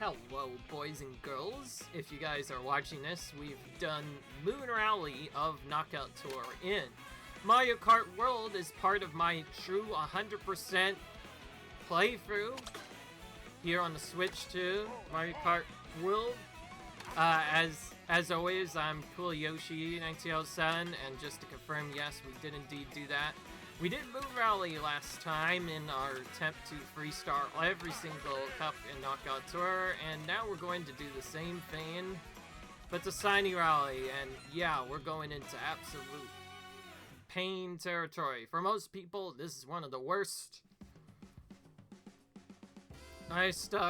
Hello, boys and girls. If you guys are watching this, we've done Moon Rally of Knockout Tour in Mario Kart World as part of my true 100% playthrough here on the Switch too. Mario Kart World. As always, I'm Cool Yoshi 1907, and just to confirm, yes, we did indeed do that. We did Moon Rally last time in our attempt to freestar every single cup in Knockout Tour, and now we're going to do the same thing, but the Spiny Rally, and yeah, we're going into absolute pain territory. For most people, this is one of the worst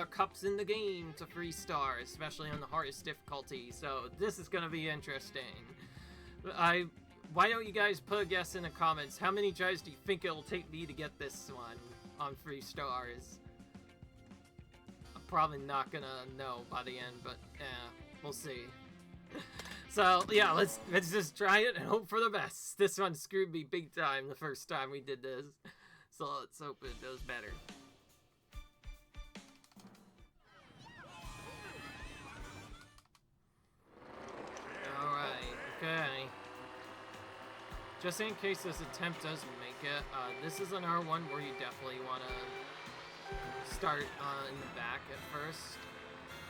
cups in the game to freestar, especially on the hardest difficulty, so this is going to be interesting. Why don't you guys put a guess in the comments? How many tries do you think it'll take me to get this one on 3 stars? I'm probably not gonna know by the end, but we'll see. So yeah, let's just try it and hope for the best. This one screwed me big time the first time we did this, so let's hope it goes better. Alright, okay. Just in case this attempt doesn't make it, this is another one where you definitely want to start in the back at first,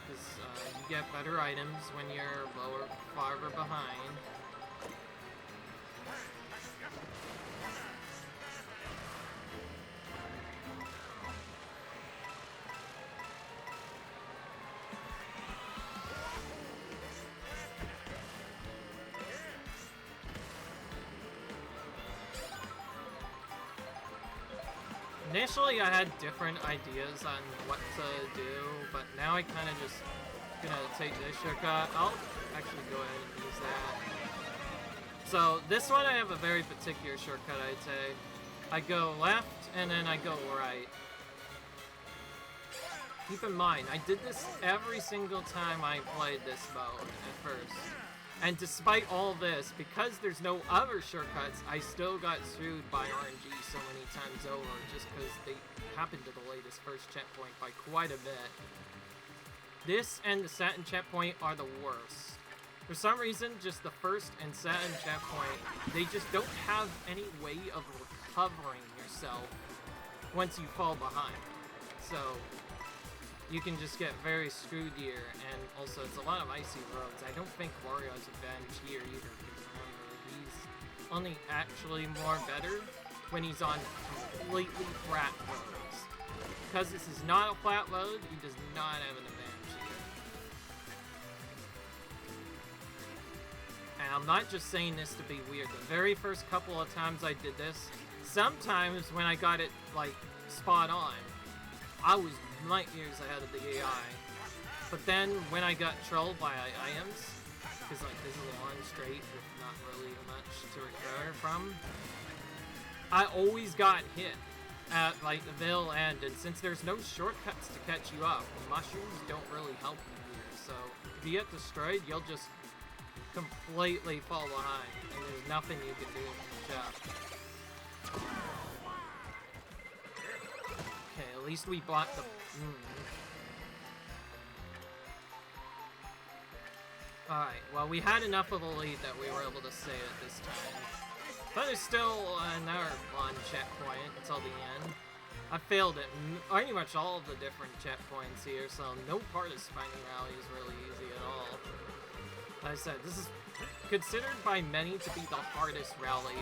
because you get better items when you're farther behind. Initially, I had different ideas on what to do, but now I kind of just gonna take this shortcut. I'll actually go ahead and use that. So this one, I have a very particular shortcut I take. I go left, and then I go right. Keep in mind, I did this every single time I played this mode at first. And despite all this, because there's no other shortcuts, I still got screwed by RNG so many times over, just because they happened to delay this first checkpoint by quite a bit. This and the Satin checkpoint are the worst. For some reason, just the first and Satin checkpoint, they just don't have any way of recovering yourself once you fall behind. So you can just get very screwed here, and also it's a lot of icy roads. I don't think Wario has advantage here either, because remember, he's only actually more better when he's on completely flat roads. Because this is not a flat road, he does not have an advantage here. And I'm not just saying this to be weird. The very first couple of times I did this, sometimes when I got it, like, spot on, I was light years ahead of the AI. But then when I got trolled by items, because like this is a long straight with not really much to recover from, I always got hit at like the middle end, and since there's no shortcuts to catch you up, the mushrooms don't really help you here. So if you get destroyed, you'll just completely fall behind, and there's nothing you can do to catch up. Okay, at least we blocked the... Alright, well, we had enough of a lead that we were able to save it this time. But there's still another one checkpoint until the end. I failed it pretty much all of the different checkpoints here, so no part of Spiny Rally is really easy at all. Like I said, this is considered by many to be the hardest rally.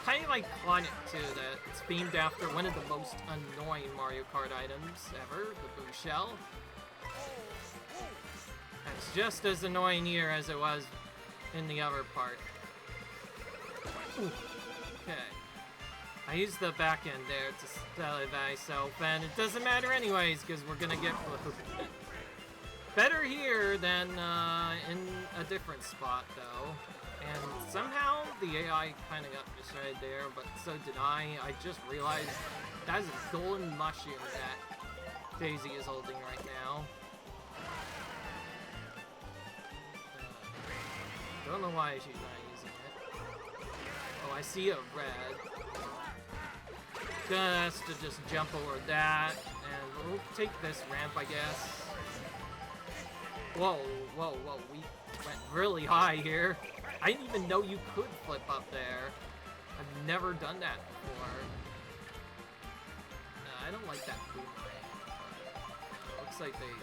Kind of iconic too that it's themed after one of the most annoying Mario Kart items ever, the Boo Shell. And it's just as annoying here as it was in the other part. Ooh. Okay. I used the back end there to save myself, and it doesn't matter anyways, because we're gonna get blue. Better here than in a different spot, though. And somehow the AI kind of got destroyed there, but so did I. I just realized that's a golden mushroom that Daisy is holding right now. Don't know why she's not using it. Oh, I see a red. Gonna have to just jump over that, and we'll take this ramp, I guess. Whoa, whoa, whoa, we went really high here. I didn't even know you could flip up there. I've never done that before. I don't like that boomerang. Looks like they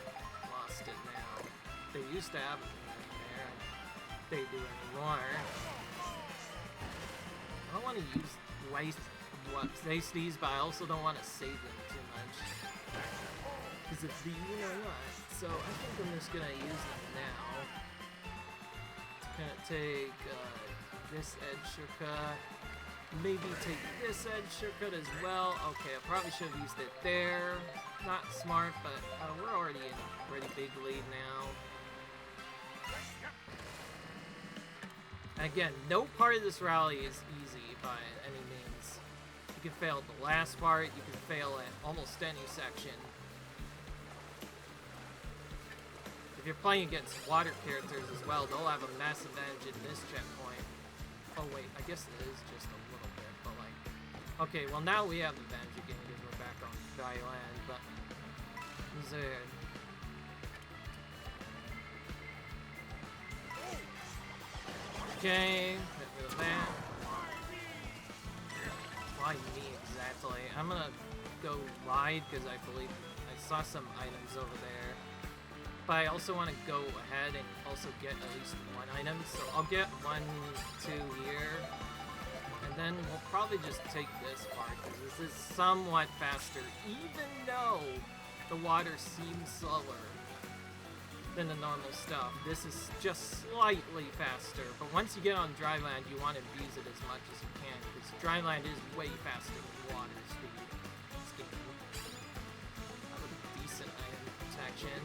lost it now. They used to have it there. They do anymore. I don't want to waste these, but I also don't want to save them too much. Because it's the you-know-what. So I think I'm just gonna use them now. Gonna take this edge shortcut. Maybe take this edge shortcut as well. Okay, I probably should have used it there. Not smart, but we're already in a pretty big lead now. Again, no part of this rally is easy by any means. You can fail at the last part, you can fail at almost any section. If you're playing against water characters as well, they'll have a massive advantage in this checkpoint. Oh wait, I guess it is just a little bit, but like... Okay, well now we have the advantage again because we're back on dry land, but... There. Okay, get rid of that. Why me exactly? I'm gonna go wide because I believe I saw some items over there. But I also want to go ahead and also get at least one item. So I'll get 1, 2 here. And then we'll probably just take this part because this is somewhat faster. Even though the water seems slower than the normal stuff, this is just slightly faster. But once you get on dry land, you want to abuse it as much as you can because dry land is way faster than water speed. That would be decent item protection.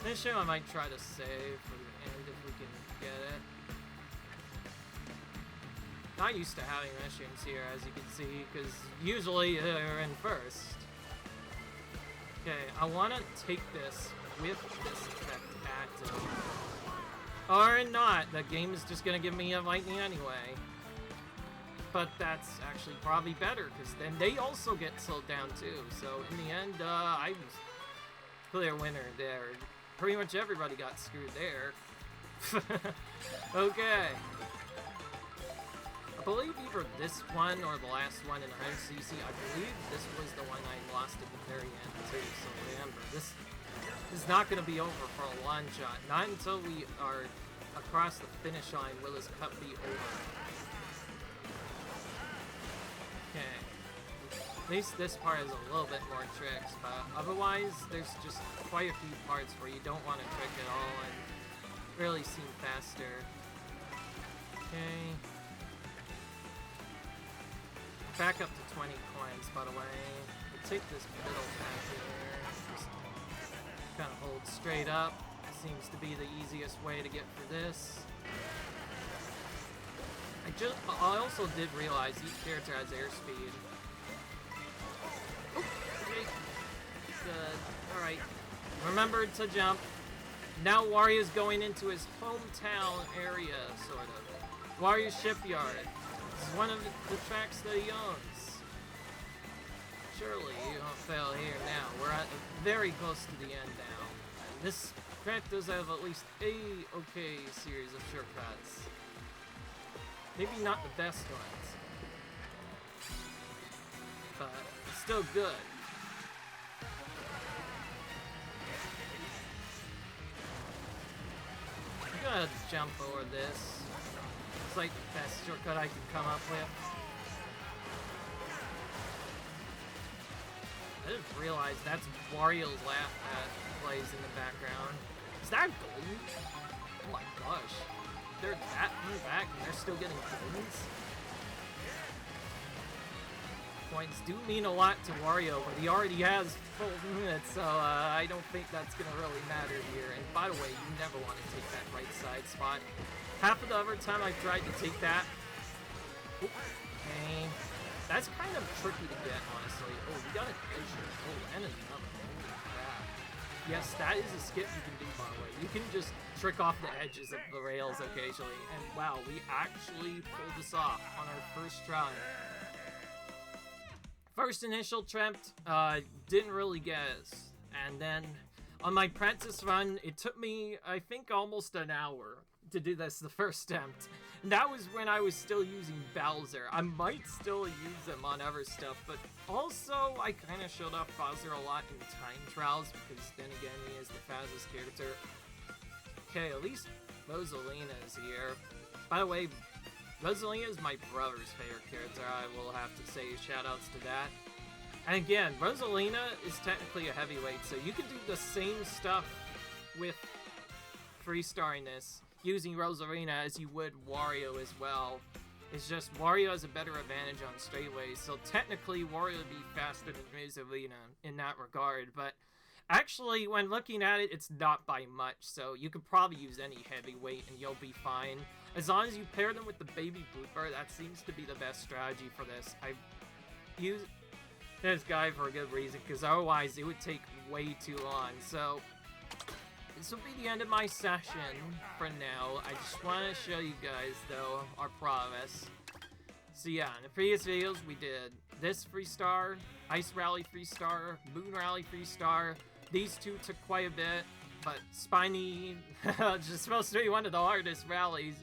This show I might try to save for the end if we can get it. Not used to having missions here, as you can see, because usually they're in first. Okay, I want to take this with this effect active. Or not, the game is just going to give me a lightning anyway. But that's actually probably better, because then they also get slowed down too. So in the end, I'm clear winner there. Pretty much everybody got screwed there. Okay. I believe either this one or the last one in 100cc, I believe this was the one I lost at the very end too, so remember, this is not going to be over for a long shot. Not until we are across the finish line will this cup be over. Okay. At least this part has a little bit more tricks, but otherwise there's just quite a few parts where you don't want to trick at all and really seem faster. Okay. Back up to 20 coins, by the way. We'll take this middle path here. Just kind of hold straight up. Seems to be the easiest way to get through this. I also did realize each character has airspeed. Okay. Good. Alright. Remember to jump. Now Wario's going into his hometown area, sort of. Wario's Shipyard. This is one of the tracks that he owns. Surely you won't fail here now. We're at very close to the end now. And this track does have at least a okay series of shortcuts. Maybe not the best ones, but still good. I'm gonna jump over this. It's like the best shortcut I can come up with. I didn't realize that's Wario's laugh that plays in the background. Is that golden? Oh my gosh. They're that far back and they're still getting coins? Points do mean a lot to Wario, but he already has full units, so I don't think that's going to really matter here. And by the way, you never want to take that right side spot. Half of the other time I tried to take that. Okay. That's kind of tricky to get, honestly. Oh, we got an edge here. Oh, and another. Holy crap. Yes, that is a skip you can do, by the way. You can just trick off the edges of the rails occasionally. And wow, we actually pulled this off on our first try. First initial attempt, didn't really get us. And then On my practice run, it took me, I think, almost an hour to do this the first attempt. And that was when I was still using Bowser. I might still use him on other stuff, but also I kind of showed off Bowser a lot in time trials, because then again, he is the fastest character. Okay, at least Rosalina is here. By the way, Rosalina is my brother's favorite character, I will have to say shoutouts to that. And again, Rosalina is technically a heavyweight, so you can do the same stuff with freestarring this using Rosalina as you would Wario as well. It's just Wario has a better advantage on straightaways, so technically Wario would be faster than Rosalina in that regard, but actually when looking at it, it's not by much, so you could probably use any heavyweight and you'll be fine. As long as you pair them with the baby blooper, that seems to be the best strategy for this. I use this guy for a good reason, because otherwise it would take way too long. So this will be the end of my session for now. I just want to show you guys, though, our progress. So yeah, in the previous videos we did this Freestar, Ice Rally Freestar, Moon Rally Freestar. These two took quite a bit, but Spiny is supposed to be one of the hardest rallies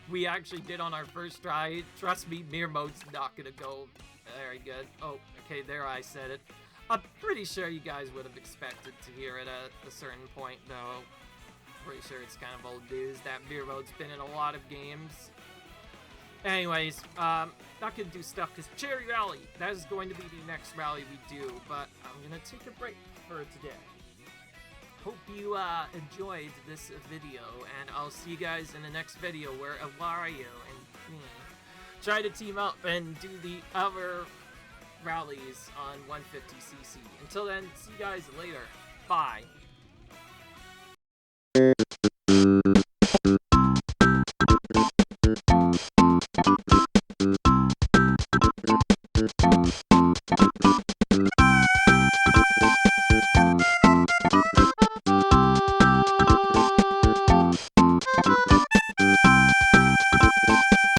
we actually did on our first try. Trust me, mirror mode's not gonna go very good. Oh, okay, there I said it. I'm pretty sure you guys would have expected to hear it at a certain point, though. Pretty sure it's kind of old news that mirror mode's been in a lot of games. Anyways, not gonna do stuff because Cherry Rally, that is going to be the next rally we do, but I'm gonna take a break for today. Hope you enjoyed this video, and I'll see you guys in the next video where Wario and me try to team up and do the other rallies on 150cc. Until then, see you guys later. Bye.